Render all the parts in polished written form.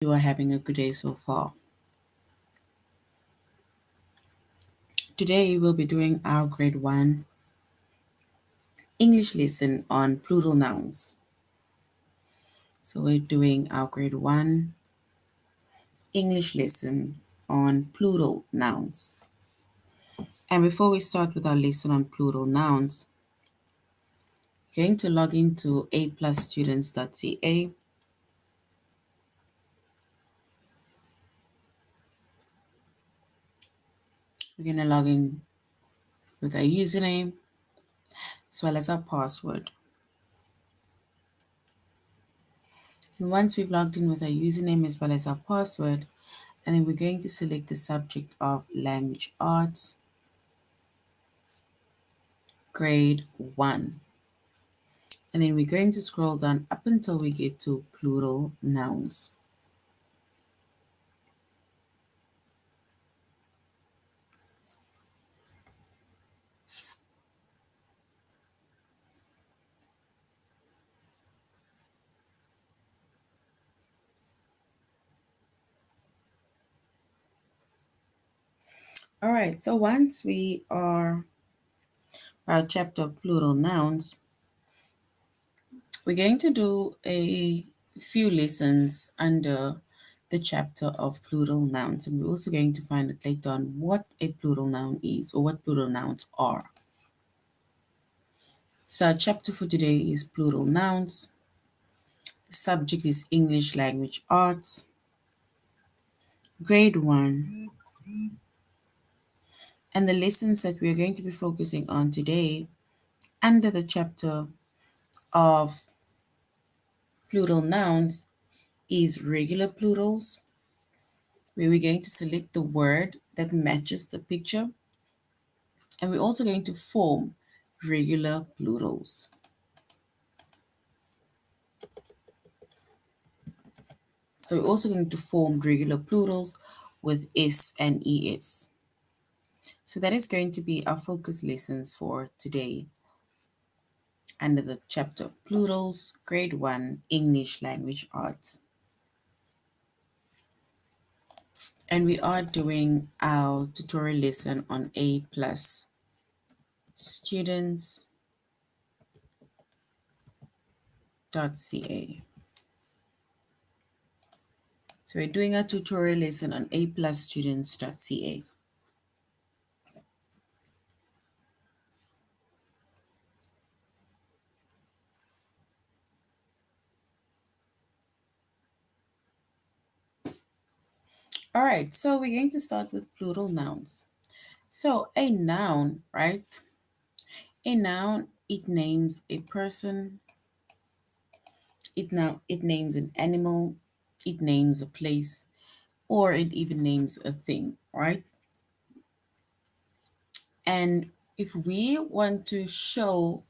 You are having a good day so far. Today we'll be doing our grade 1 English lesson on plural nouns. So we're doing our grade 1 English lesson on plural nouns. And before we start with our lesson on plural nouns, we're going to log into aplusstudents.ca. We're going to log in with our username as well as our password. And once we've logged in with our username as well as our password, and then we're going to select the subject of language arts, grade 1. And then we're going to scroll down up until we get to plural nouns. All right, so once we are our chapter of plural nouns, we're going to do a few lessons under the chapter of plural nouns. And we're also going to find out later on what a plural noun is or what plural nouns are. So our chapter for today is plural nouns. The subject is English language arts, grade 1. And the lessons that we're going to be focusing on today under the chapter of plural nouns is regular plurals, where we're going to select the word that matches the picture. And we're also going to form regular plurals. So we're also going to form regular plurals with S and ES. So that is going to be our focus lessons for today under the chapter of plurals, grade 1, English language arts. And we are doing our tutorial lesson on A plus students.ca. So we're doing a tutorial lesson on A plus students.ca. All right, so we're going to start with plural nouns. So a noun, right? A noun, it names a person, it names an animal, it names a place, or it even names a thing, right? And if we want to show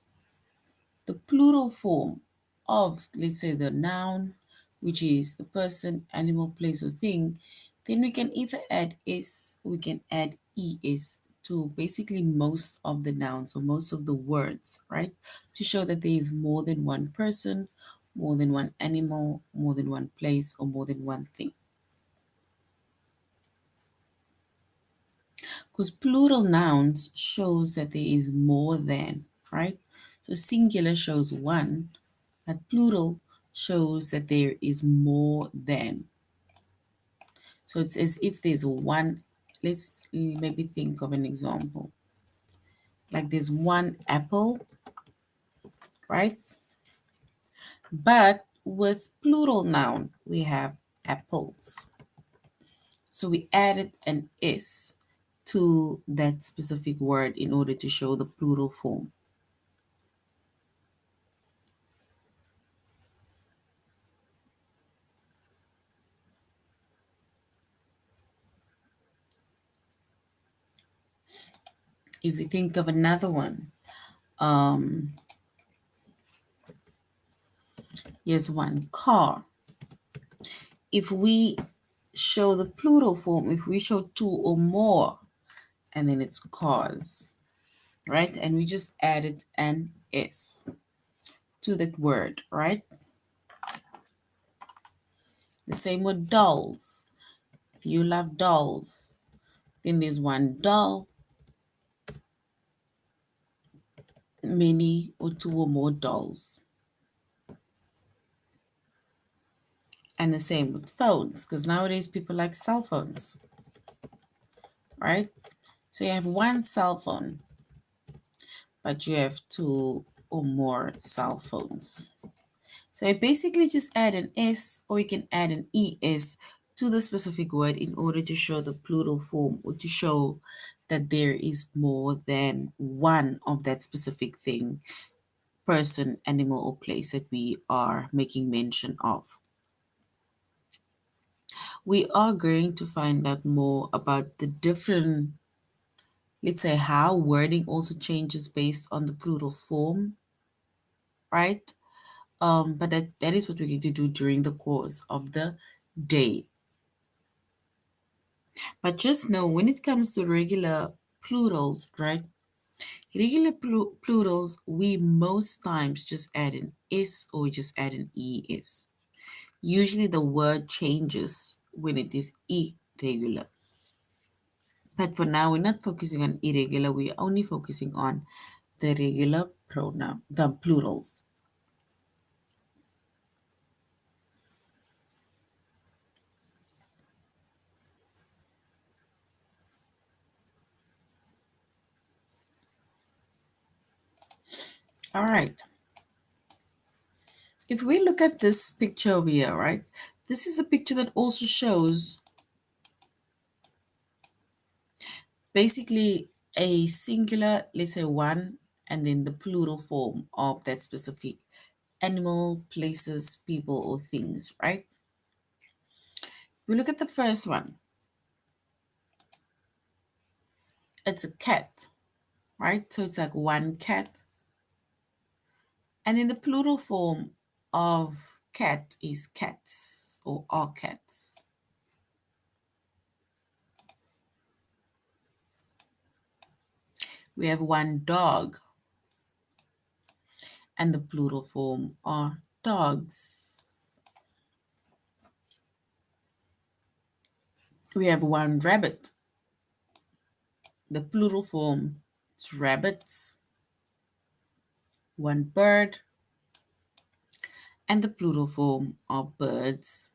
the plural form of, let's say, the noun, which is the person, animal, place, or thing, then we can either add s, we can add es to basically most of the nouns or most of the words, right? To show that there is more than one person, more than one animal, more than one place, or more than one thing. Because plural nouns shows that there is more than, right? So singular shows one, but plural shows that there is more than. So it's as if there's one. Let's maybe think of an example. Like there's one apple, right? But with plural noun, we have apples. So we added an S to that specific word in order to show the plural form. If we think of another one, um, here's one, car. If we show the plural form, if we show two or more, and then it's cars, right? And we just added an S to that word, right? The same with dolls. If you love dolls, then there's one doll, many or two or more dolls. And the same with phones, because nowadays people like cell phones, right? So you have one cell phone, but you have two or more cell phones. So I basically just add an S, or you can add an ES to the specific word in order to show the plural form, or to show that there is more than one of that specific thing, person, animal, or place that we are making mention of. We are going to find out more about the different, let's say, how wording also changes based on the plural form, right? But that is what we're going to do during the course of the day. But just know when it comes to regular plurals, right? Regular plurals, we most times just add an S or just add an ES. Usually the word changes when it is irregular. But for now, we're not focusing on irregular, we're only focusing on the regular pronoun, the plurals. All right. If we look at this picture over here, right? This is a picture that also shows basically a singular, let's say one, and then the plural form of that specific animal, places, people, or things, right? We look at the first one. It's a cat, right? So it's like one cat. And then the plural form of cat is cats or are cats. We have one dog, and the plural form are dogs. We have one rabbit. The plural form is rabbits. One bird, and the plural form are birds.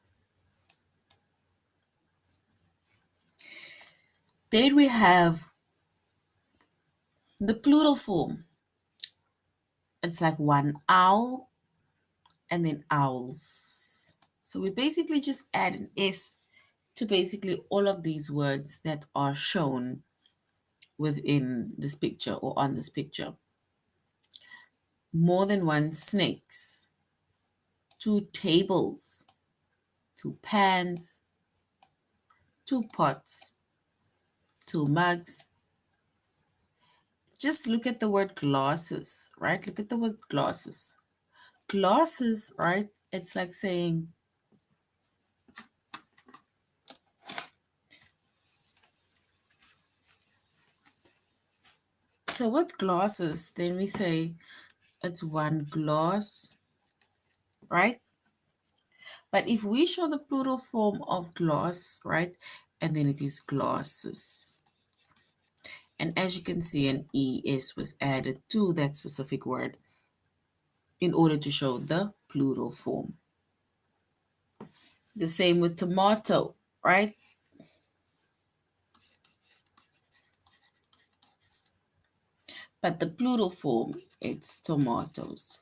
Then we have the plural form. It's like one owl and then owls. So we basically just add an S to basically all of these words that are shown within this picture or on this picture. More than one snakes, two tables, two pans, two pots, two mugs. Just look at the word glasses, right? Look at the word glasses. Glasses, right? It's like saying, so with glasses, then we say it's one glass, right? But if we show the plural form of glass, right? And then it is glasses. And as you can see, an ES was added to that specific word in order to show the plural form. The same with tomato, right? But the plural form, it's tomatoes,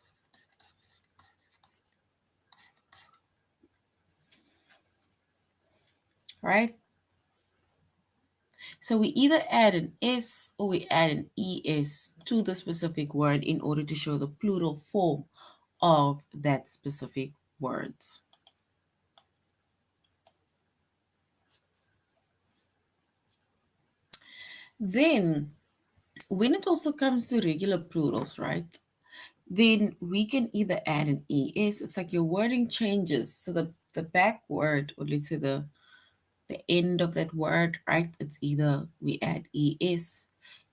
right? So we either add an S or we add an ES to the specific word in order to show the plural form of that specific words. Then, when it also comes to regular plurals, right? Then we can either add an ES. It's like your wording changes. So the back word, or let's say the end of that word, right? It's either we add ES,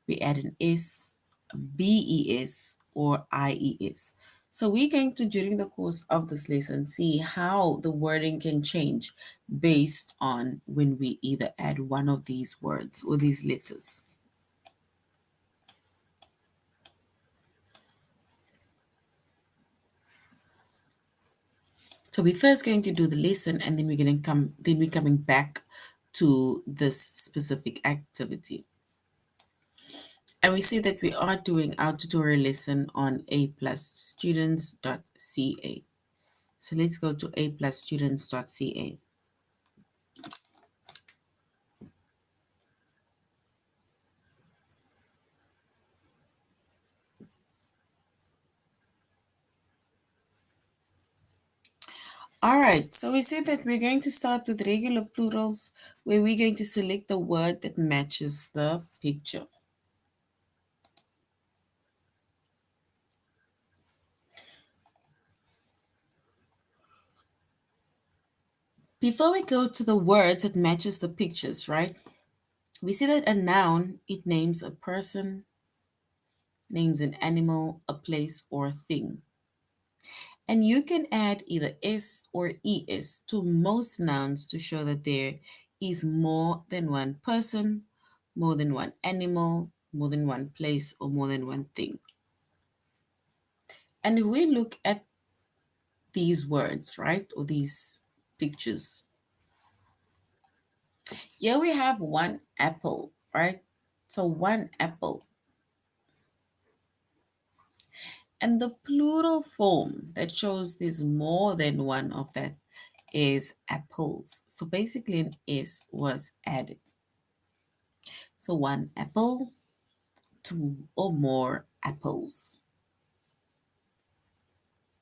we add an S, BES, or IES. So we're going to, during the course of this lesson, see how the wording can change based on when we either add one of these words or these letters. So we're first going to do the lesson, and then we're coming back to this specific activity. And we see that we are doing our tutorial lesson on aplusstudents.ca. So let's go to aplusstudents.ca. All right, so we said that we're going to start with regular plurals, where we're going to select the word that matches the picture. Before we go to the words that matches the pictures, right? We see that a noun, it names a person, names an animal, a place, or a thing. And you can add either s or es to most nouns to show that there is more than one person, more than one animal, more than one place, or more than one thing. And if we look at these words, right, or these pictures, here we have one apple, right? So one apple. And the plural form that shows there's more than one of that is apples. So basically an S was added. So one apple, two or more apples.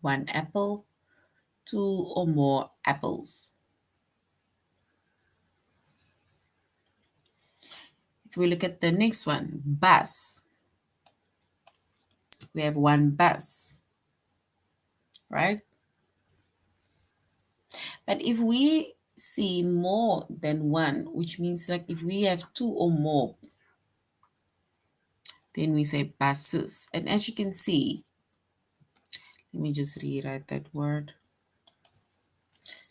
One apple, two or more apples. If we look at the next one, bus, we have one bus, right? But if we see more than one, which means like if we have two or more, then we say buses. And as you can see, let me just rewrite that word.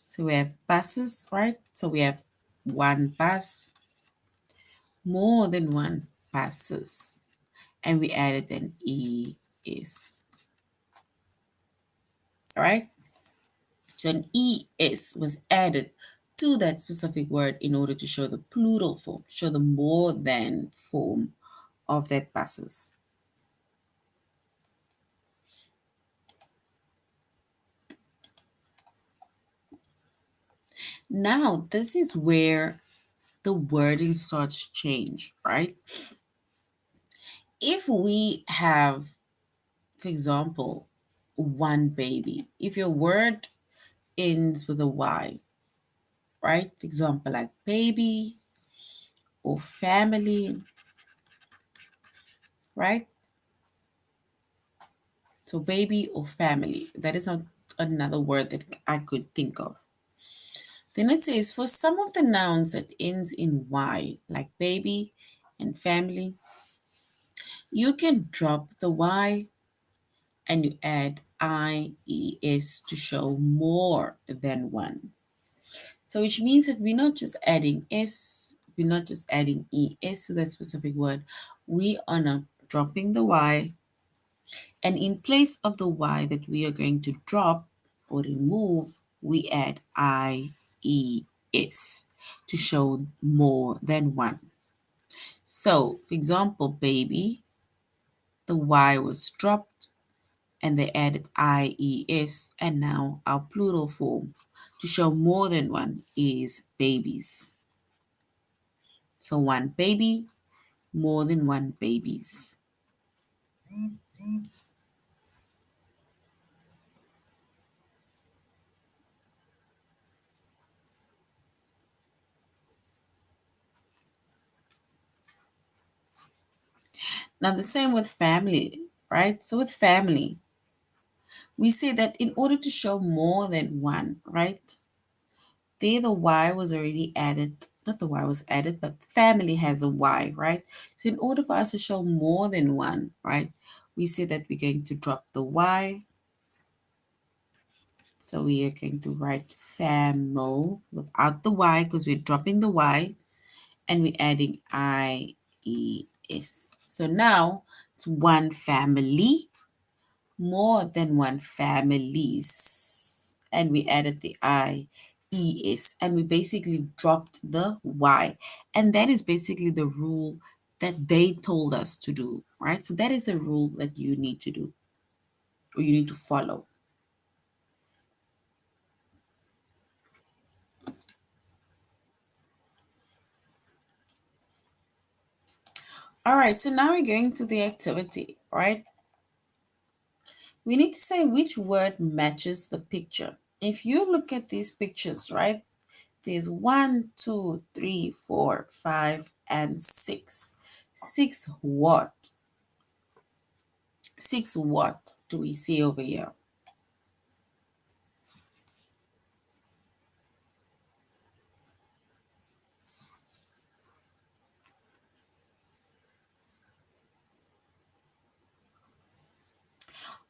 So we have buses, right? So we have one bus, more than one buses, and we added an es. All right? So an es was added to that specific word in order to show the plural form, show the more than form of that buses. Now, this is where the wording starts to change, right? If we have, for example, one baby, if your word ends with a Y, right? For example, like baby or family, right? So baby or family, that is not another word that I could think of. Then it says for some of the nouns that ends in Y, like baby and family, you can drop the Y and you add IES to show more than one. So which means that we're not just adding S, we're not just adding ES to that specific word. We are now dropping the Y, and in place of the Y that we are going to drop or remove, we add IES to show more than one. So, for example, baby, the Y was dropped and they added IES, and now our plural form to show more than one is babies. So one baby, more than one babies. Now the same with family, right? So with family, we say that in order to show more than one, right? There the Y was already added, not the Y was added, but family has a Y, right? So in order for us to show more than one, right, we say that we're going to drop the Y So we are going to write famil without the Y because we're dropping the Y and we're adding IES. So now it's one family, more than one families. And we added the IES and we basically dropped the Y. And that is basically the rule that they told us to do, right? So that is a rule that you need to do or you need to follow. All right, so now we're going to the activity, right? We need to say which word matches the picture. If you look at these pictures, right? There's 1, 2, 3, 4, 5, and 6. 6 what? 6 what do we see over here?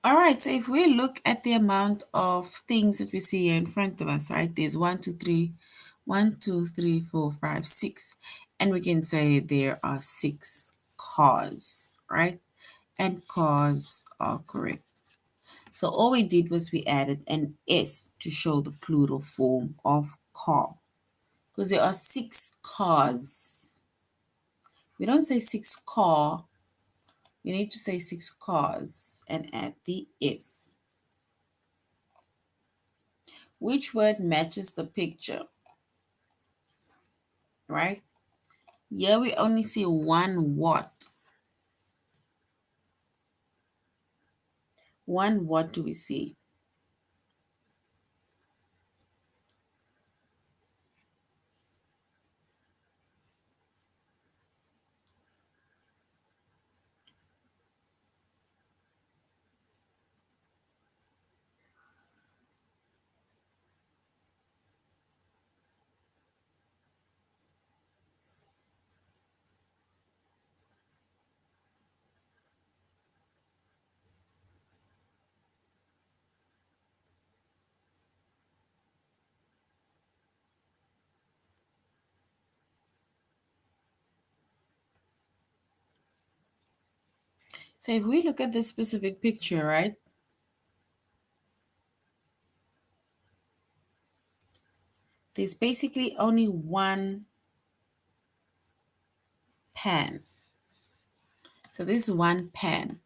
All right, so if we look at the amount of things that we see here in front of us, right? There's 1, 2, 3, 1, 2, 3, 4, 5, 6. And we can say there are 6 cars, right? And cars are correct. So all we did was we added an S to show the plural form of car. Because there are 6 cars. We don't say 6 car. We need to say 6 cars and add the S. Which word matches the picture? Right? Here we only see one what. One what do we see? So if we look at this specific picture, right? There's basically only one pan. So this is one pan.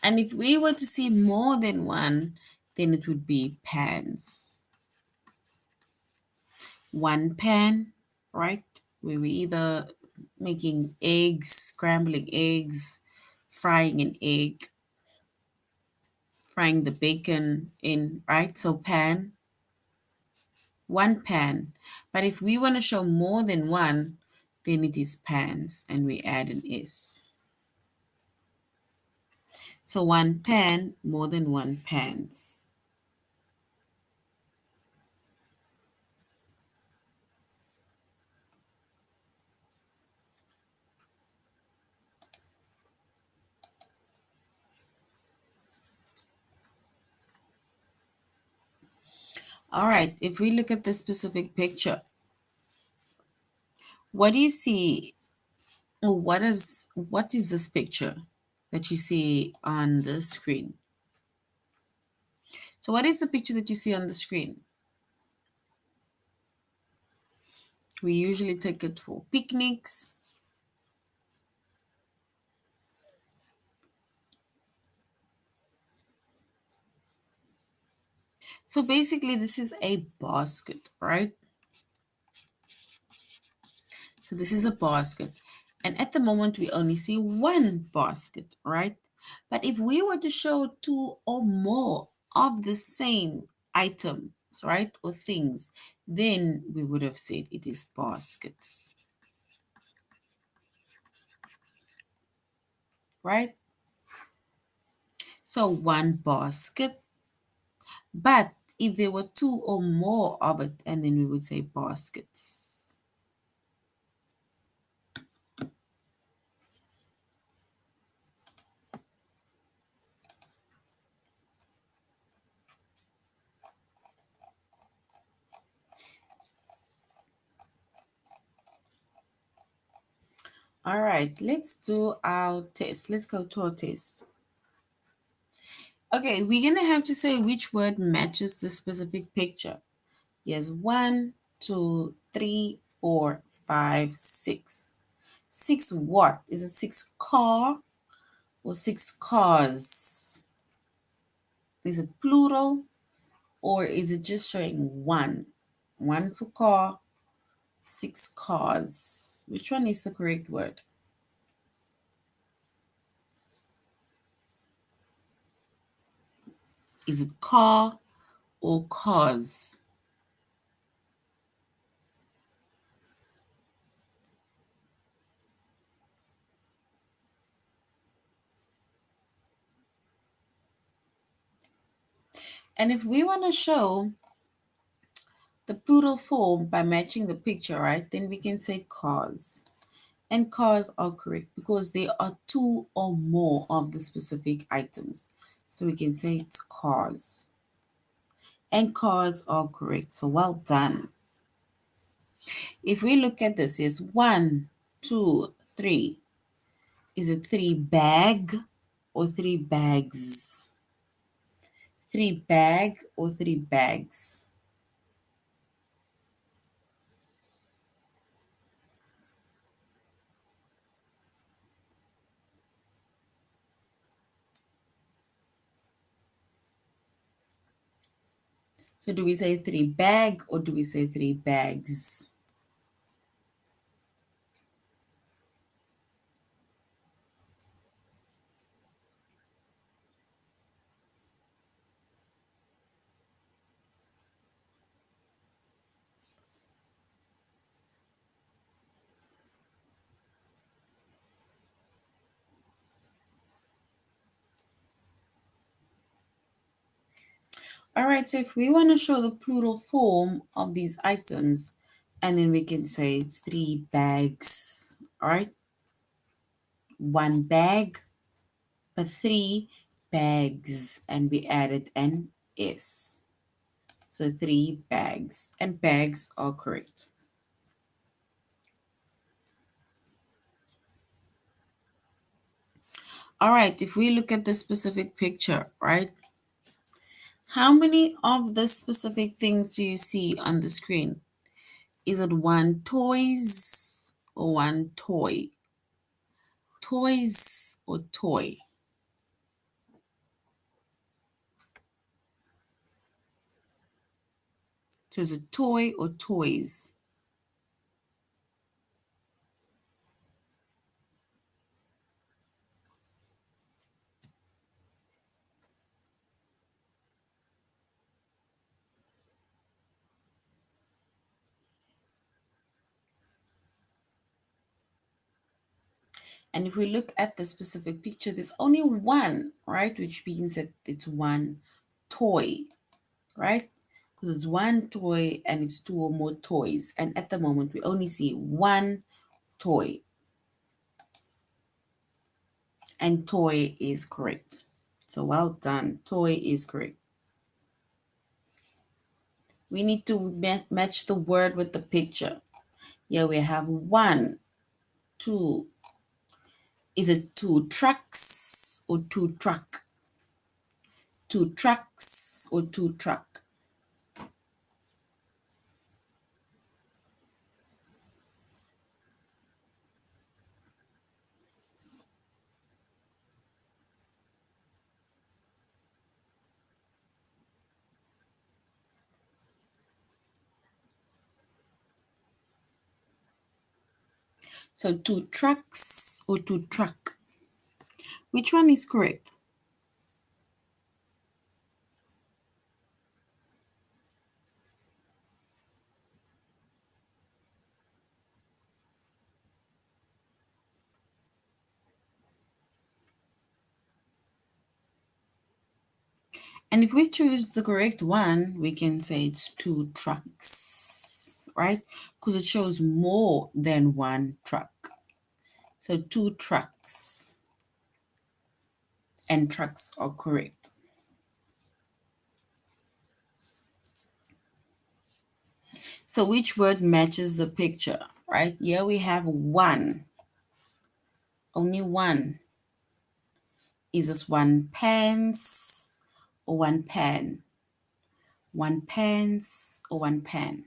And if we were to see more than one, then it would be pans. One pan, right? Where we either making eggs, scrambling eggs, frying an egg, frying the bacon in, right? So pan, one pan. But if we want to show more than one, then it is pans and we add an S. So one pan, more than one pans. All right, if we look at this specific picture, what do you see? What is this picture that you see on the screen? So what is the picture that you see on the screen? We usually take it for picnics. So basically this is a basket, right? So this is a basket. And at the moment we only see one basket, right? But if we were to show two or more of the same items, right, or things, then we would have said it is baskets, right? So one basket, but if there were two or more of it, and then we would say baskets. All right, let's do our test. Let's go to our test. Okay, we're going to have to say which word matches the specific picture. Yes, 1, 2, 3, 4, 5, 6. 6 what? Is it 6 car or 6 cars? Is it plural or is it just showing one? 1 for car, 6 cars. Which one is the correct word? Is it car or cars? And if we want to show the plural form by matching the picture, right, then we can say cars. And cars are correct because there are 2 or more of the specific items. So we can say it's cars. And cars are correct. So well done. If we look at this, it's 1, 2, 3. Is it 3 bag or 3 bags? 3 bag or 3 bags? So do we say 3 bag or do we say 3 bags? All right, so if we want to show the plural form of these items, and then we can say it's 3 bags, all right? 1 bag, but 3 bags, and we added an S. So 3 bags, and bags are correct. All right, if we look at the specific picture, right? How many of the specific things do you see on the screen? Is it 1 toys or 1 toy? Toys or toy? So is it toy or toys? And if we look at the specific picture, there's only one, right? Which means that it's 1 toy, right? Because it's 1 toy and it's 2 or more toys. And at the moment, we only see 1 toy. And toy is correct. So well done. Toy is correct. We need to match the word with the picture. Here we have 1, 2. Is it 2 trucks or 2 truck? 2 trucks or 2 truck? So 2 trucks or 2 truck? Which one is correct? And if we choose the correct one, we can say it's 2 trucks, right? Because it shows more than 1 truck. So 2 trucks, and trucks are correct. So which word matches the picture, right? Here we have 1. Only one. Is this one pants or one pan? One pants or one pan?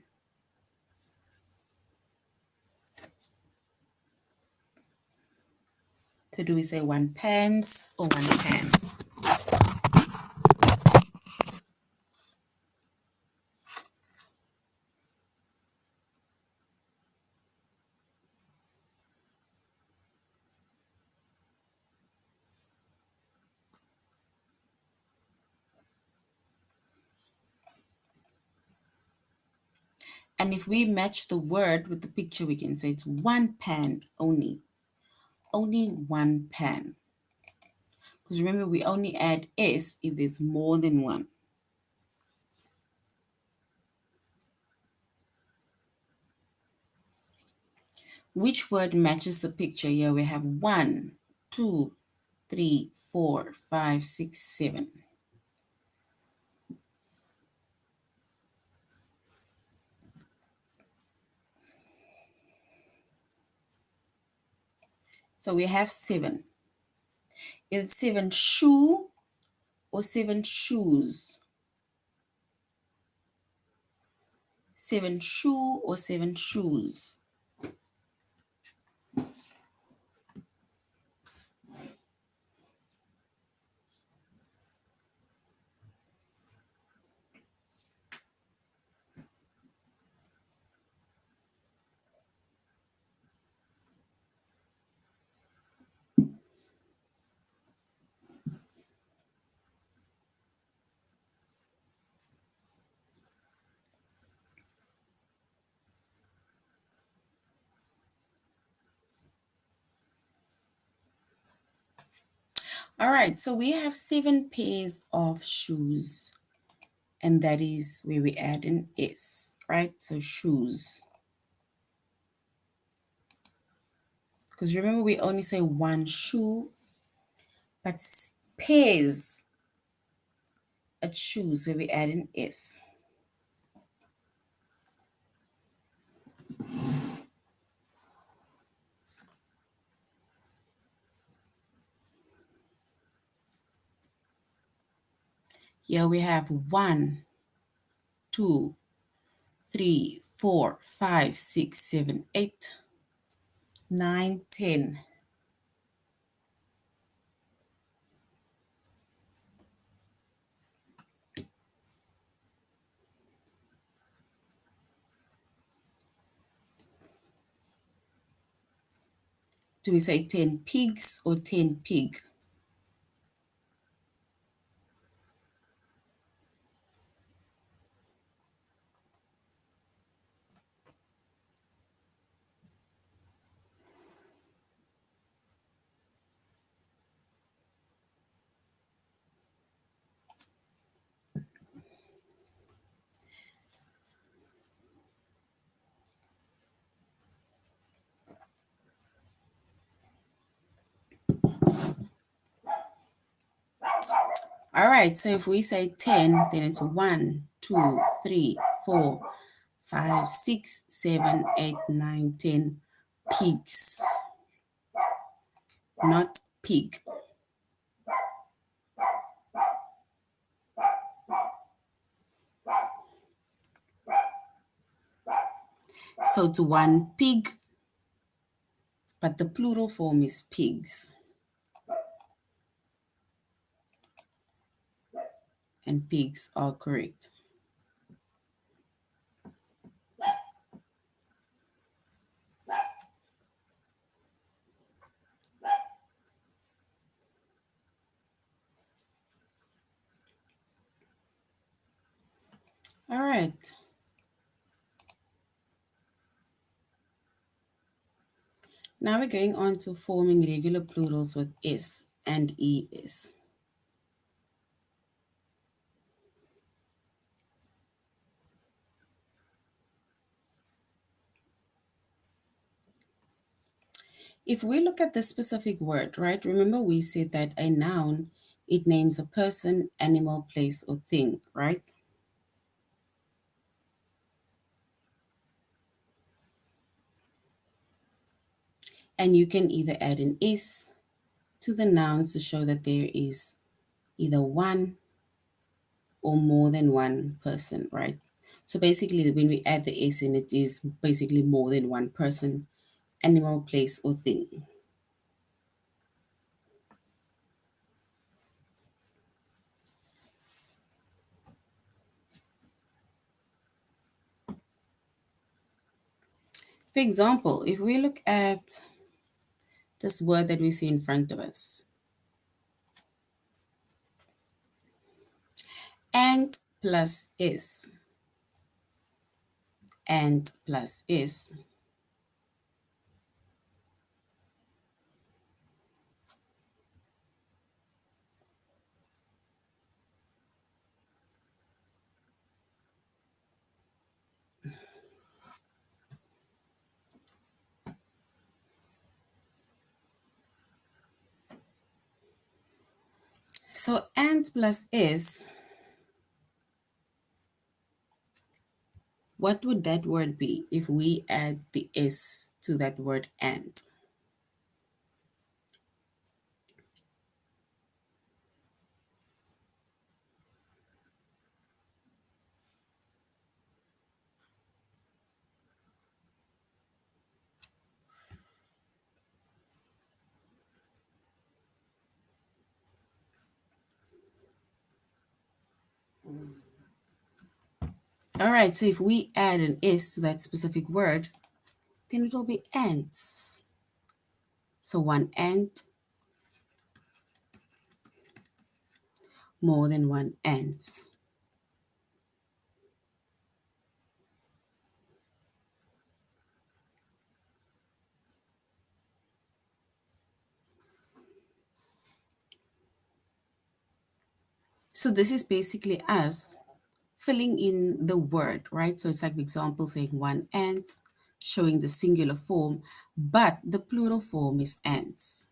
So do we say one pants or one pan? And if we match the word with the picture, we can say it's one pan only. Only one pan. Because remember, we only add S if there's more than one. Which word matches the picture? Here we have 1, 2, 3, 4, 5, 6, 7. So we have 7. Is it 7 shoe or 7 shoes? 7 shoe or 7 shoes? All right, so we have 7 pairs of shoes, and that is where we add an S, right? So shoes. Because remember, we only say one shoe, but pairs at shoes where we add an S. Here we have 1, 2, 3, 4, 5, 6, 7, 8, 9, 10. Do we say 10 pigs or 10 pig? All right, so if we say 10, then it's 1, 2, 3, 4, 5, 6, 7, 8, 9, 10 pigs, not pig. So it's one pig, but the plural form is pigs. And pigs are correct. All right. Now we're going on to forming regular plurals with S and ES. If we look at this specific word, right, remember we said that a noun, it names a person, animal, place, or thing, right? And you can either add an S to the nouns to show that there is either one or more than one person, right? So basically, when we add the S in, it is basically more than one person, animal, place, or thing. For example, if we look at this word that we see in front of us, and plus is, and plus is. So and plus is, what would that word be if we add the is to that word and? All right, so if we add an is to that specific word, then it will be ants. So one ant, more than one ants. So this is basically us filling in the word, right? So it's like, for example, saying one ant, showing the singular form, but the plural form is ants.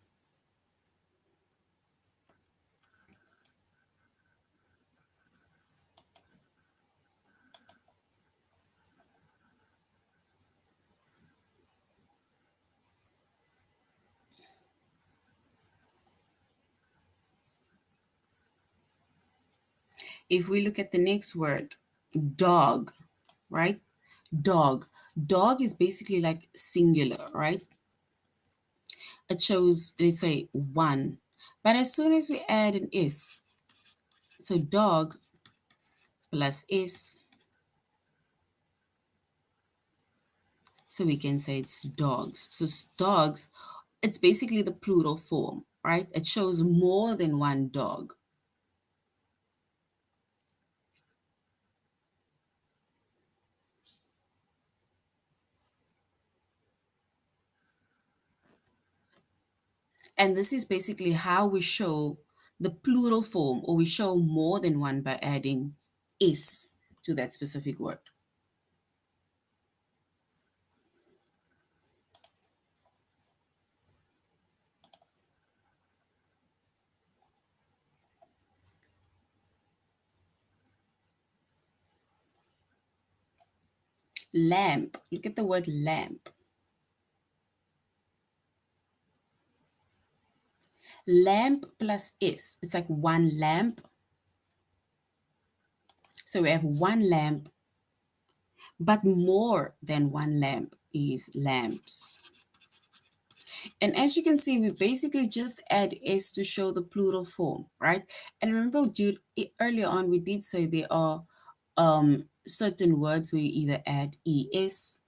If we look at the next word, dog, right? Dog. Dog is basically like singular, right? It shows, let's say, one. But as soon as we add an is, so dog plus is, so we can say it's dogs. So dogs, it's basically the plural form, right? It shows more than one dog. And this is basically how we show the plural form, or we show more than one by adding is to that specific word. Lamp. Look at the word lamp. Lamp plus is. It's like one lamp. So we have one lamp, but more than one lamp is lamps. And as you can see, we basically just add is to show the plural form, right? And remember, dude, earlier on we did say there are certain words where you either add es,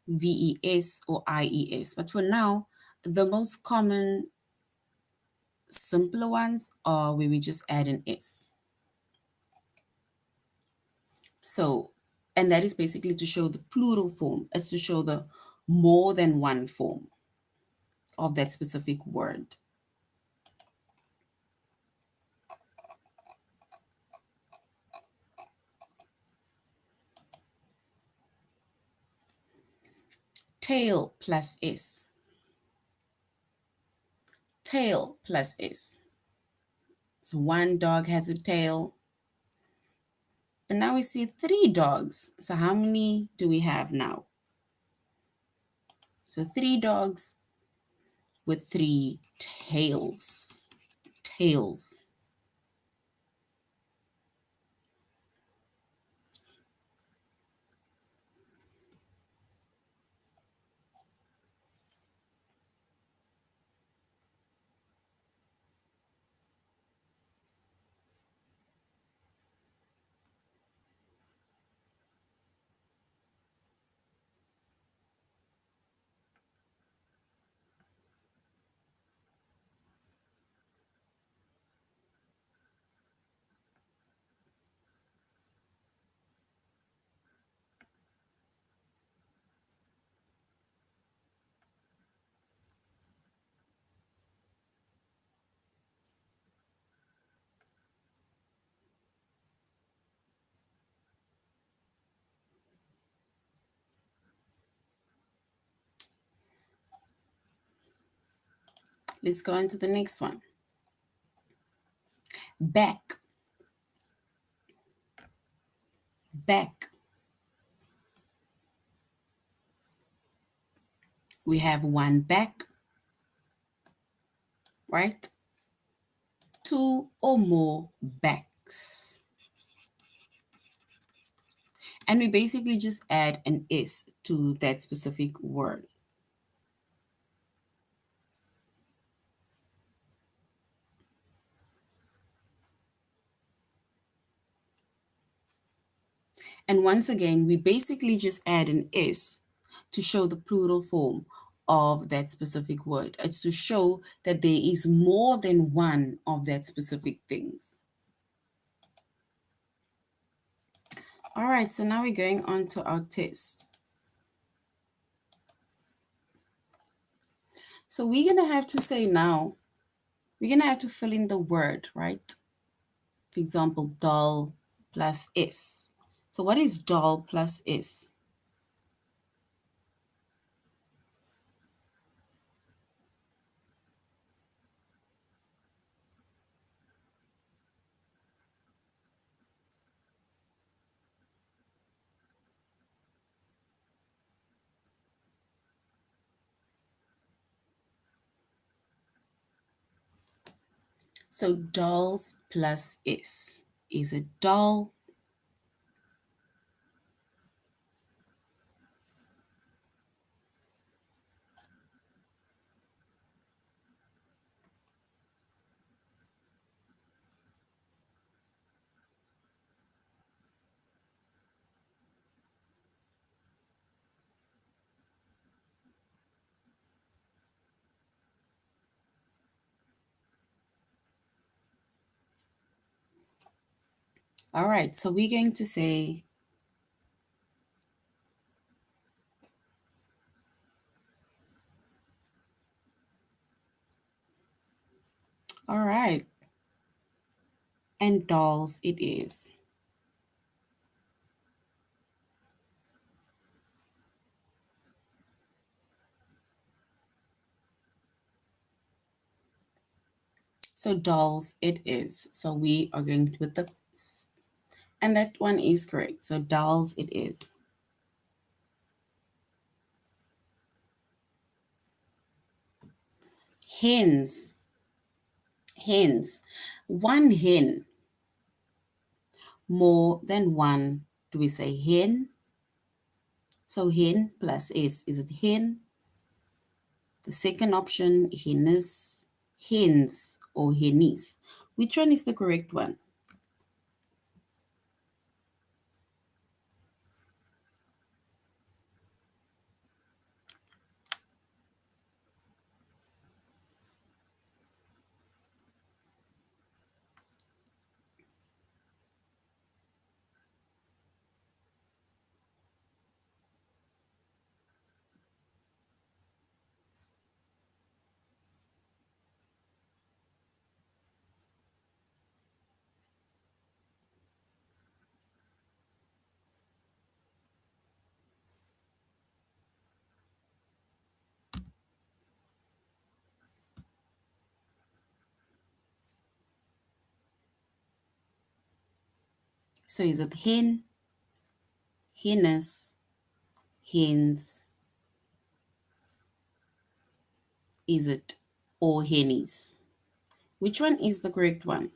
ves, or ies. But for now, the most common simpler ones are where we just add an s. So, and that is basically to show the plural form. It's to show the more than one form of that specific word. Tail plus is. Tail plus is. So one dog has a tail. But now we see three dogs. So how many do we have now? So three dogs with three tails. Tails. Let's go on to the next one. Back. Back. We have one back, right? Two or more backs. And we basically just add an S to that specific word. And once again, we basically just add an S to show the plural form of that specific word. It's to show that there is more than one of that specific things. All right, so now we're going on to our test. So we're going to have to say now, we're going to have to fill in the word, right? For example, doll plus S. So what is doll plus S? So dolls plus S. Is it doll? All right, so we're going to say all right, and dolls it is. So dolls it is. So we are going with the, and that one is correct. So dolls it is. Hens. Hens. One hen. More than one. Do we say hen? So hen plus S. Is it hen? The second option, hennes, hens, or hennies. Which one is the correct one? So is it hen, hennes, hens? Is it or hennies. Which one is the correct one?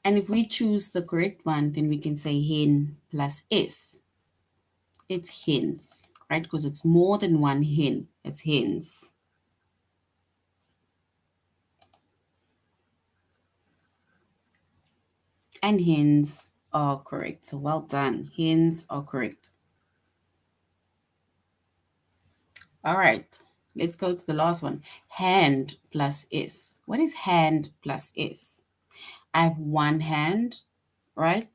And if we choose the correct one, then we can say hen plus s. It's hens, right? Because it's more than one hen. It's hens. And hens are correct. So well done. Hens are correct. All right. Let's go to the last one. Hand plus s. What is hand plus s? I have one hand, right?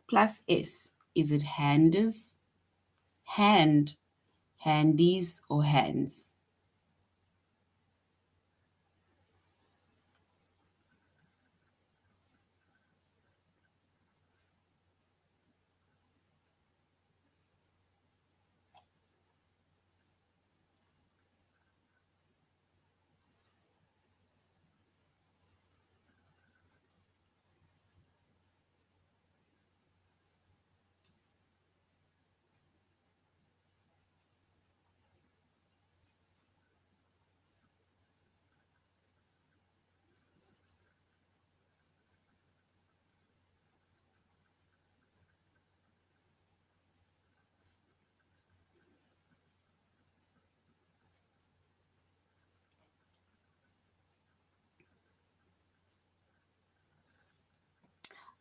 Plus s. Is it handers, hand, handies, or hands?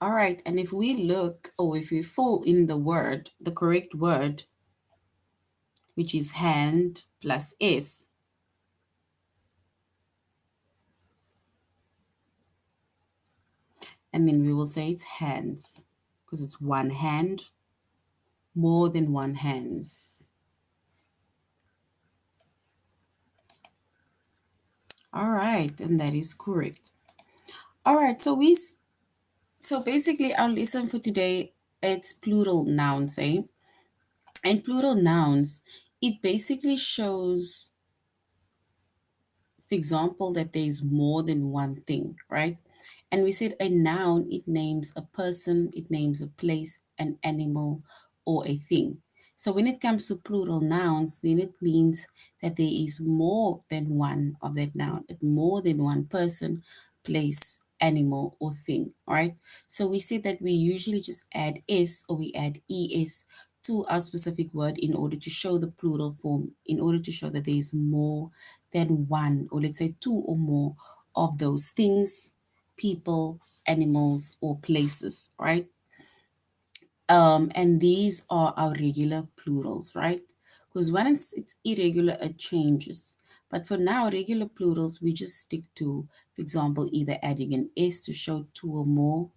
All right. And if we look, or if we fill in the word, the correct word, which is hand plus s, and then we will say it's hands because it's one hand, more than one hands. All right, and that is correct. All right, so basically our lesson for today, it's plural nouns, eh? And plural nouns, it basically shows, for example, that there is more than one thing, right? And we said a noun, it names a person, it names a place, an animal, or a thing. So when it comes to plural nouns, then it means that there is more than one of that noun, more than one person, place, animal, or thing, all right? So we said that we usually just add s or we add es to our specific word in order to show the plural form, in order to show that there is more than one, or let's say two or more of those things, people, animals, or places, right? And these are our regular plurals, right? Because once it's irregular, it changes. But for now, regular plurals, we just stick to, for example, either adding an S to show two or more,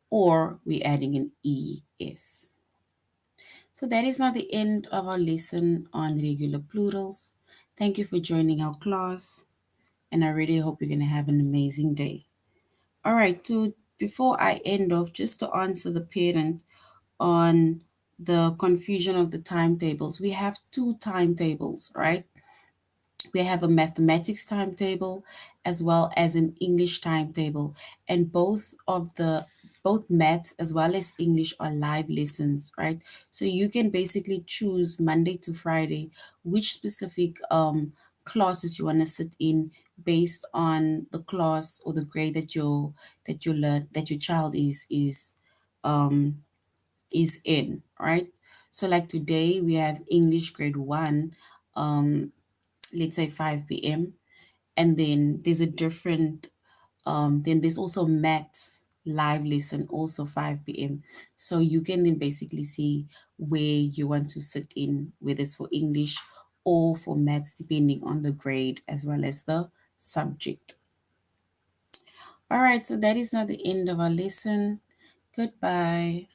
or we're adding an ES. So that is now the end of our lesson on regular plurals. Thank you for joining our class, and I really hope you're going to have an amazing day. All right, so before I end off, just to answer the parent on the confusion of the timetables, we have two timetables, right? We have a mathematics timetable as well as an English timetable, and both maths as well as English are live lessons, right? So you can basically choose Monday to Friday which specific classes you want to sit in based on the class or the grade that your child um is in, right? So like today we have English grade 1, let's say 5 p.m. And then there's a different, then there's also maths live lesson, also 5 p.m. So you can then basically see where you want to sit in, whether it's for English or for maths, depending on the grade as well as the subject. All right, so that is now the end of our lesson. Goodbye.